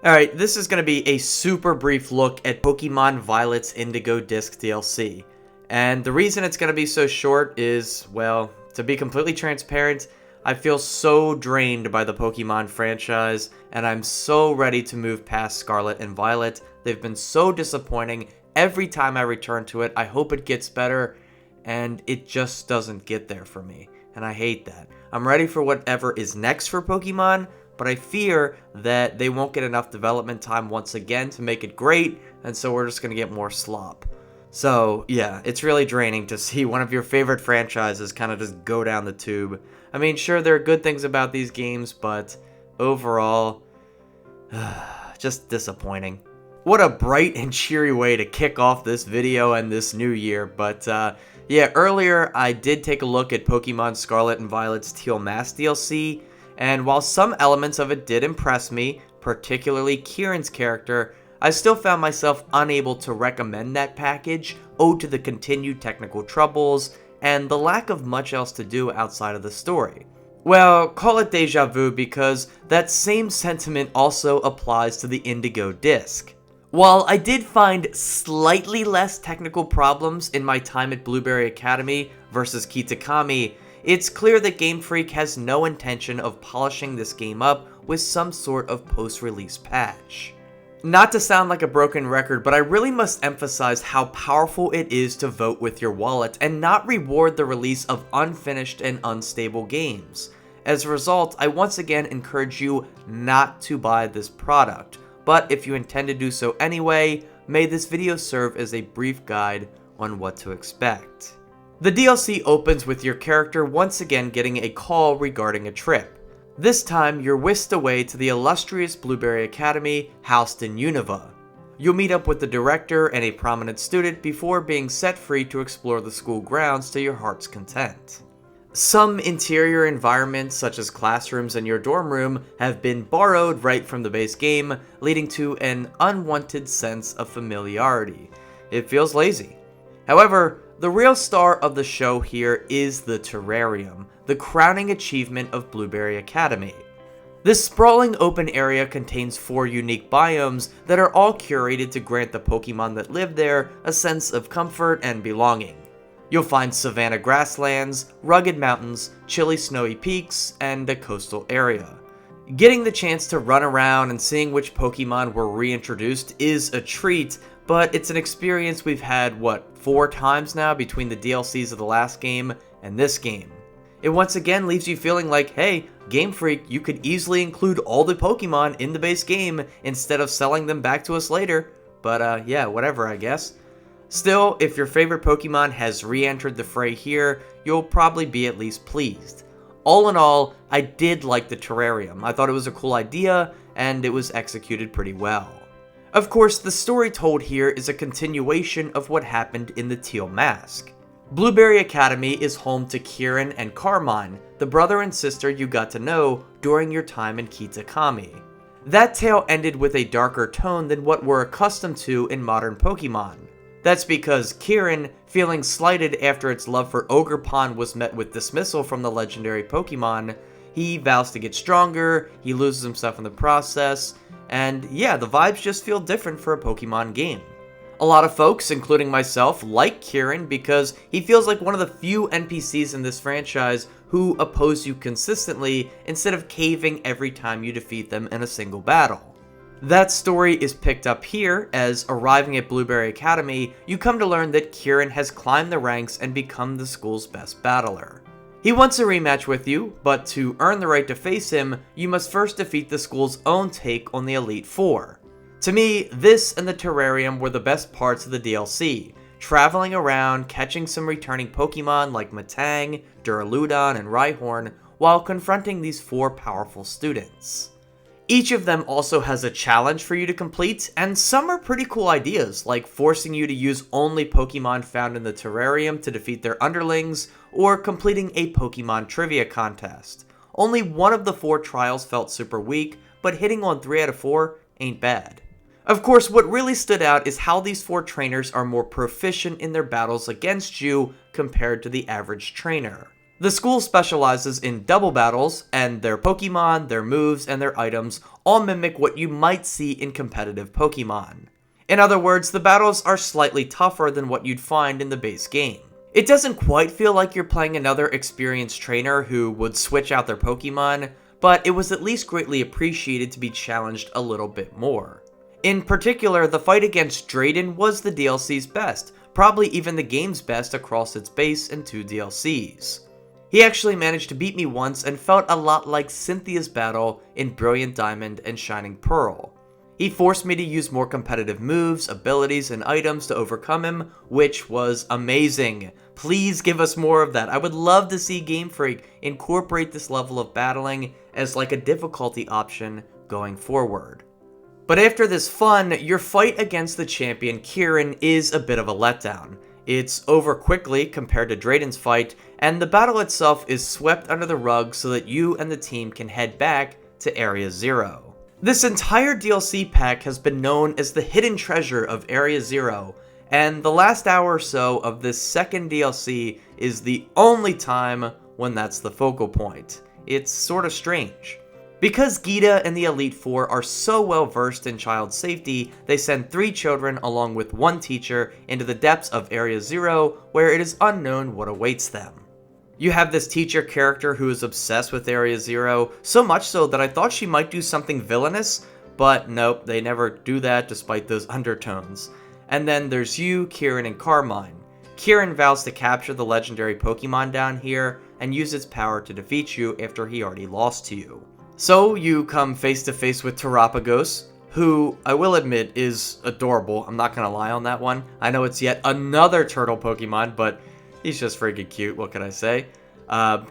Alright, this is going to be a super brief look at Pokemon Violet's Indigo Disc DLC. And the reason it's going to be so short is, well, to be completely transparent, I feel so drained by the Pokemon franchise, and I'm so ready to move past Scarlet and Violet. They've been so disappointing. Every time I return to it, I hope it gets better, and it just doesn't get there for me. And I hate that. I'm ready for whatever is next for Pokemon, but I fear that they won't get enough development time once again to make it great, and so we're just going to get more slop. So, yeah, it's really draining to see one of your favorite franchises kind of just go down the tube. I mean, sure, there are good things about these games, but overall, just disappointing. What a bright and cheery way to kick off this video and this new year, but yeah, earlier I did take a look at Pokemon Scarlet and Violet's Teal Mask DLC, and while some elements of it did impress me, particularly Kieran's character, I still found myself unable to recommend that package owed to the continued technical troubles and the lack of much else to do outside of the story. Well, call it deja vu because that same sentiment also applies to the Indigo disc. While I did find slightly less technical problems in my time at Blueberry Academy versus Kitakami, it's clear that Game Freak has no intention of polishing this game up with some sort of post-release patch. Not to sound like a broken record, but I really must emphasize how powerful it is to vote with your wallet and not reward the release of unfinished and unstable games. As a result, I once again encourage you not to buy this product, but if you intend to do so anyway, may this video serve as a brief guide on what to expect. The DLC opens with your character once again getting a call regarding a trip. This time, you're whisked away to the illustrious Blueberry Academy, housed in Unova. You'll meet up with the director and a prominent student before being set free to explore the school grounds to your heart's content. Some interior environments, such as classrooms and your dorm room, have been borrowed right from the base game, leading to an unwanted sense of familiarity. It feels lazy. However, the real star of the show here is the terrarium, the crowning achievement of Blueberry Academy. This sprawling open area contains 4 unique biomes that are all curated to grant the Pokemon that live there a sense of comfort and belonging. You'll find savanna grasslands, rugged mountains, chilly snowy peaks, and a coastal area. Getting the chance to run around and seeing which Pokemon were reintroduced is a treat, but it's an experience we've had, 4 times now between the DLCs of the last game and this game. It once again leaves you feeling like, hey, Game Freak, you could easily include all the Pokemon in the base game instead of selling them back to us later. But yeah, whatever, I guess. Still, if your favorite Pokemon has re-entered the fray here, you'll probably be at least pleased. All in all, I did like the terrarium. I thought it was a cool idea, and it was executed pretty well. Of course, the story told here is a continuation of what happened in the Teal Mask. Blueberry Academy is home to Kieran and Carmine, the brother and sister you got to know during your time in Kitakami. That tale ended with a darker tone than what we're accustomed to in modern Pokemon. That's because Kieran, feeling slighted after its love for Ogerpon was met with dismissal from the legendary Pokemon, he vows to get stronger, he loses himself in the process, and yeah, the vibes just feel different for a Pokemon game. A lot of folks, including myself, like Kieran because he feels like one of the few NPCs in this franchise who oppose you consistently instead of caving every time you defeat them in a single battle. That story is picked up here, as arriving at Blueberry Academy, you come to learn that Kieran has climbed the ranks and become the school's best battler. He wants a rematch with you, but to earn the right to face him, you must first defeat the school's own take on the Elite Four. To me, this and the terrarium were the best parts of the DLC, traveling around, catching some returning Pokemon like Metang, Duraludon, and Rhyhorn, while confronting these 4 powerful students. Each of them also has a challenge for you to complete, and some are pretty cool ideas, like forcing you to use only Pokemon found in the terrarium to defeat their underlings, or completing a Pokemon trivia contest. Only one of the 4 trials felt super weak, but hitting on 3 out of 4 ain't bad. Of course, what really stood out is how these 4 trainers are more proficient in their battles against you compared to the average trainer. The school specializes in double battles, and their Pokemon, their moves, and their items all mimic what you might see in competitive Pokemon. In other words, the battles are slightly tougher than what you'd find in the base game. It doesn't quite feel like you're playing another experienced trainer who would switch out their Pokemon, but it was at least greatly appreciated to be challenged a little bit more. In particular, the fight against Drayden was the DLC's best, probably even the game's best across its base and 2 DLCs. He actually managed to beat me once and felt a lot like Cynthia's battle in Brilliant Diamond and Shining Pearl. He forced me to use more competitive moves, abilities, and items to overcome him, which was amazing. Please give us more of that. I would love to see Game Freak incorporate this level of battling as like a difficulty option going forward. But after this fun, your fight against the champion Kieran is a bit of a letdown. It's over quickly compared to Drayden's fight, and the battle itself is swept under the rug so that you and the team can head back to Area 0. This entire DLC pack has been known as the hidden treasure of Area 0, and the last hour or so of this second DLC is the only time when that's the focal point. It's sort of strange. Because Geeta and the Elite Four are so well versed in child safety, they send 3 children along with 1 teacher into the depths of Area 0, where it is unknown what awaits them. You have this teacher character who is obsessed with Area 0, so much so that I thought she might do something villainous, but nope, they never do that despite those undertones. And then there's you, Kieran, and Carmine. Kieran vows to capture the legendary Pokemon down here and use its power to defeat you after he already lost to you. So you come face to face with Terapagos, who I will admit is adorable. I'm not gonna lie on that one. I know it's yet another turtle Pokemon, but he's just freaking cute, what can I say?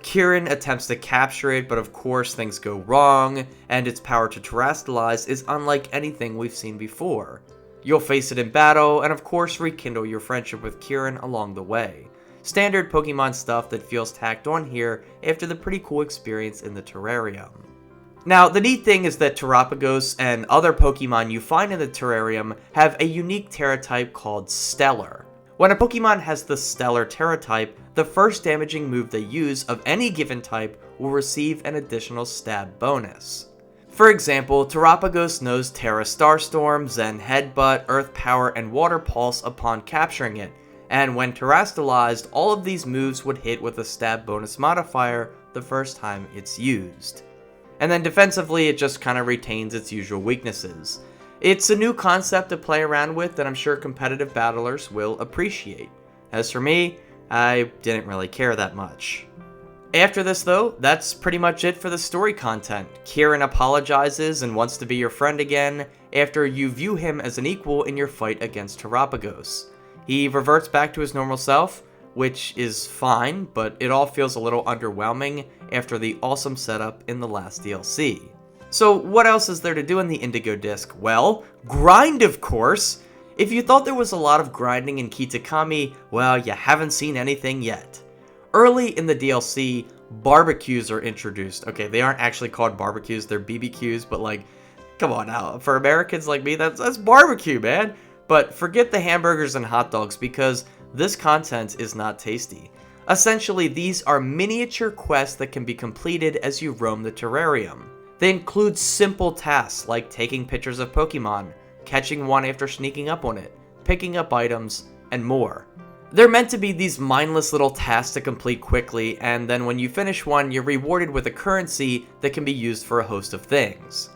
Kieran attempts to capture it, but of course things go wrong, and its power to terrestrialize is unlike anything we've seen before. You'll face it in battle, and of course rekindle your friendship with Kieran along the way. Standard Pokemon stuff that feels tacked on here after the pretty cool experience in the terrarium. Now, the neat thing is that Terapagos and other Pokemon you find in the terrarium have a unique Terra type called Stellar. When a Pokemon has the Stellar Terra type, the first damaging move they use of any given type will receive an additional stab bonus. For example, Terapagos knows Terra Starstorm, Zen Headbutt, Earth Power, and Water Pulse upon capturing it, and when terrestrialized, all of these moves would hit with a stab bonus modifier the first time it's used. And then defensively, it just kind of retains its usual weaknesses. It's a new concept to play around with that I'm sure competitive battlers will appreciate. As for me, I didn't really care that much. After this though, that's pretty much it for the story content. Kieran apologizes and wants to be your friend again after you view him as an equal in your fight against Terapagos. He reverts back to his normal self, which is fine, but it all feels a little underwhelming after the awesome setup in the last DLC. So what else is there to do in the Indigo disc? Well, grind of course! If you thought there was a lot of grinding in Kitakami, well, you haven't seen anything yet. Early in the DLC, barbecues are introduced. Okay, they aren't actually called barbecues, they're BBQs, but like, come on now, for Americans like me, that's barbecue, man! But forget the hamburgers and hot dogs because this content is not tasty. Essentially, these are miniature quests that can be completed as you roam the terrarium. They include simple tasks like taking pictures of Pokemon, catching one after sneaking up on it, picking up items, and more. They're meant to be these mindless little tasks to complete quickly, and then when you finish one, you're rewarded with a currency that can be used for a host of things.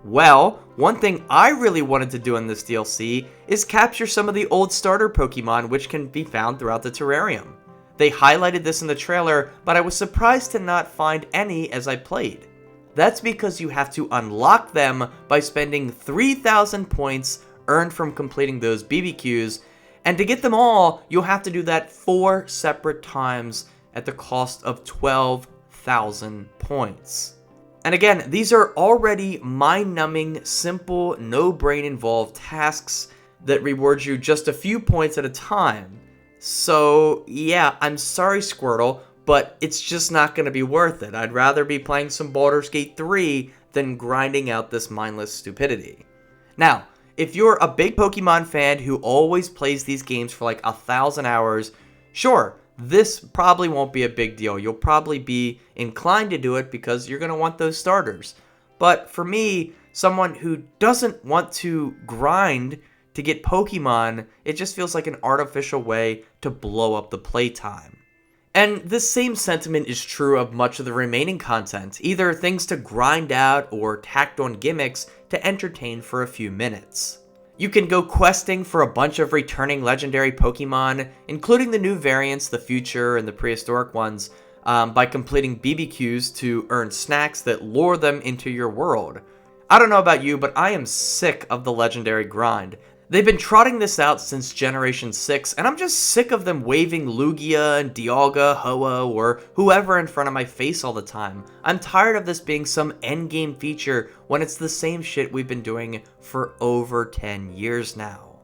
Well, one thing I really wanted to do in this DLC is capture some of the old starter Pokemon which can be found throughout the terrarium. They highlighted this in the trailer, but I was surprised to not find any as I played. That's because you have to unlock them by spending 3,000 points earned from completing those BBQs, and to get them all, you'll have to do that 4 separate times at the cost of 12,000 points. And again, these are already mind-numbing, simple, no-brain-involved tasks that reward you just a few points at a time. So, yeah, I'm sorry, Squirtle, but it's just not going to be worth it. I'd rather be playing some Baldur's Gate 3 than grinding out this mindless stupidity. Now, if you're a big Pokemon fan who always plays these games for like 1,000 hours, sure, this probably won't be a big deal. You'll probably be inclined to do it because you're going to want those starters. But for me, someone who doesn't want to grind to get Pokemon, it just feels like an artificial way to blow up the playtime. And this same sentiment is true of much of the remaining content, either things to grind out or tacked on gimmicks to entertain for a few minutes. You can go questing for a bunch of returning legendary Pokemon, including the new variants, the future, and the prehistoric ones, by completing BBQs to earn snacks that lure them into your world. I don't know about you, but I am sick of the legendary grind. They've been trotting this out since Generation 6, and I'm just sick of them waving Lugia and Dialga, Ho-Oh, or whoever in front of my face all the time. I'm tired of this being some endgame feature when it's the same shit we've been doing for over 10 years now.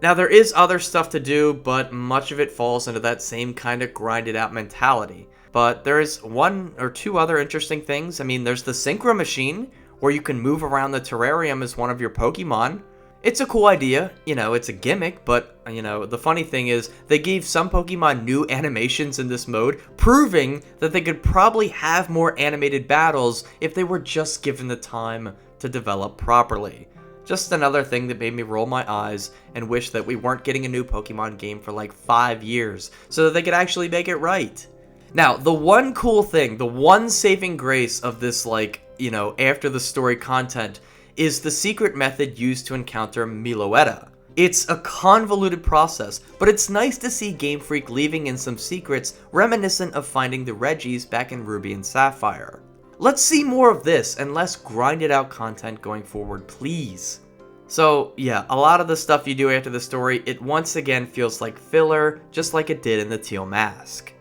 Now, there is other stuff to do, but much of it falls into that same kind of grinded out mentality. But there is one or two other interesting things. I mean, there's the Synchro Machine, where you can move around the terrarium as one of your Pokemon. It's a cool idea, it's a gimmick, but, the funny thing is, they gave some Pokemon new animations in this mode, proving that they could probably have more animated battles if they were just given the time to develop properly. Just another thing that made me roll my eyes and wish that we weren't getting a new Pokemon game for like 5 years, so that they could actually make it right. Now, the one cool thing, the one saving grace of this, after the story content, is the secret method used to encounter Miloetta. It's a convoluted process, but it's nice to see Game Freak leaving in some secrets reminiscent of finding the Reggies back in Ruby and Sapphire. Let's see more of this and less grinded out content going forward, please. So yeah, a lot of the stuff you do after the story, it once again feels like filler, just like it did in the Teal Mask.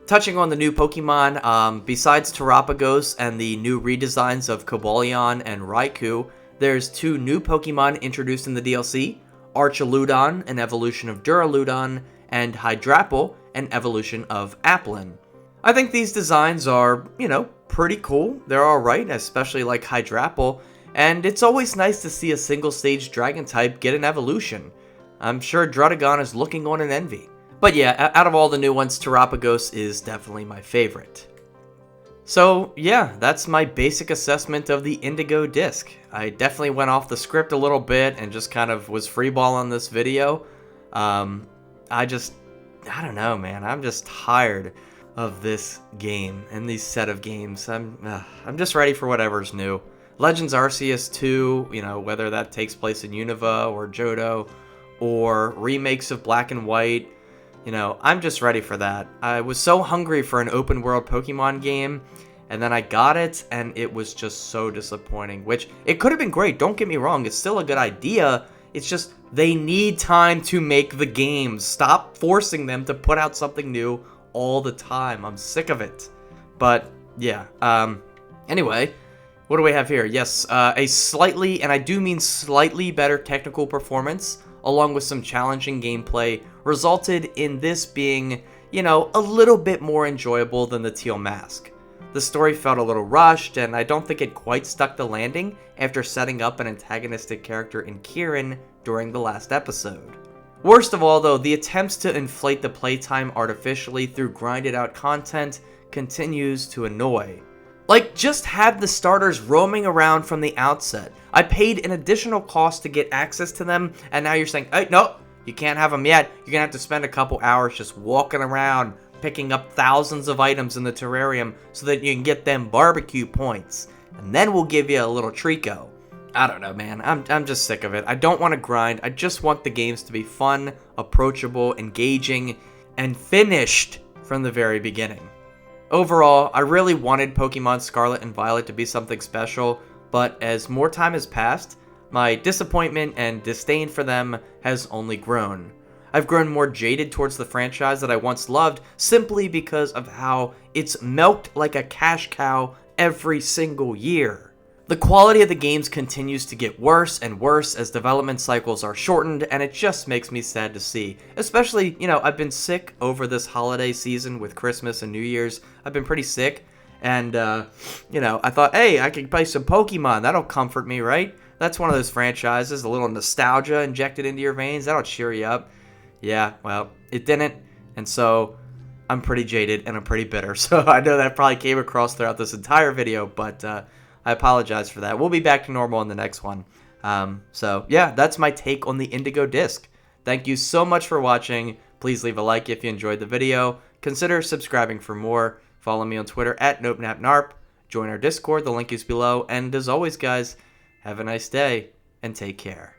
Touching on the new Pokemon, besides Terapagos and the new redesigns of Cobalion and Raikou, there's 2 new Pokemon introduced in the DLC, Archaludon, an evolution of Duraludon, and Hydrapple, an evolution of Applin. I think these designs are, pretty cool. They're alright, especially like Hydrapple, and it's always nice to see a single-stage Dragon type get an evolution. I'm sure Druddigon is looking on in envy. But yeah, out of all the new ones, Terapagos is definitely my favorite. So yeah, that's my basic assessment of the Indigo disc. I definitely went off the script a little bit and just kind of was freeballing this video. I don't know, man. I'm just tired of this game and these set of games. I'm just ready for whatever's new. Legends Arceus 2, whether that takes place in Unova or Johto, or remakes of Black and White. I'm just ready for that. I was so hungry for an open world Pokemon game, and then I got it, and it was just so disappointing, which it could have been great, don't get me wrong, it's still a good idea, it's just they need time to make the games. Stop forcing them to put out something new all the time. I'm sick of it. But, yeah, anyway, what do we have here? Yes, a slightly, and I do mean slightly better technical performance, along with some challenging gameplay, resulted in this being, a little bit more enjoyable than the Teal Mask. The story felt a little rushed, and I don't think it quite stuck the landing after setting up an antagonistic character in Kieran during the last episode. Worst of all, though, the attempts to inflate the playtime artificially through grinded out content continues to annoy. Just have the starters roaming around from the outset. I paid an additional cost to get access to them, and now you're saying, hey, no, you can't have them yet. You're gonna have to spend a couple hours just walking around, picking up thousands of items in the terrarium so that you can get them barbecue points. And then we'll give you a little Trico. I don't know, man. I'm just sick of it. I don't want to grind. I just want the games to be fun, approachable, engaging, and finished from the very beginning. Overall, I really wanted Pokemon Scarlet and Violet to be something special, but as more time has passed, my disappointment and disdain for them has only grown. I've grown more jaded towards the franchise that I once loved simply because of how it's milked like a cash cow every single year. The quality of the games continues to get worse and worse as development cycles are shortened, and it just makes me sad to see. Especially, I've been sick over this holiday season with Christmas and New Year's. I've been pretty sick, and, I thought, hey, I could play some Pokemon. That'll comfort me, right? That's one of those franchises, a little nostalgia injected into your veins. That'll cheer you up. Yeah, well, it didn't, and so I'm pretty jaded and I'm pretty bitter. So I know that probably came across throughout this entire video, but I apologize for that. We'll be back to normal in the next one. So yeah, that's my take on the Indigo disc. Thank you so much for watching. Please leave a like if you enjoyed the video. Consider subscribing for more. Follow me on Twitter at NopeNapNarp. Join our Discord, the link is below. And as always, guys, have a nice day and take care.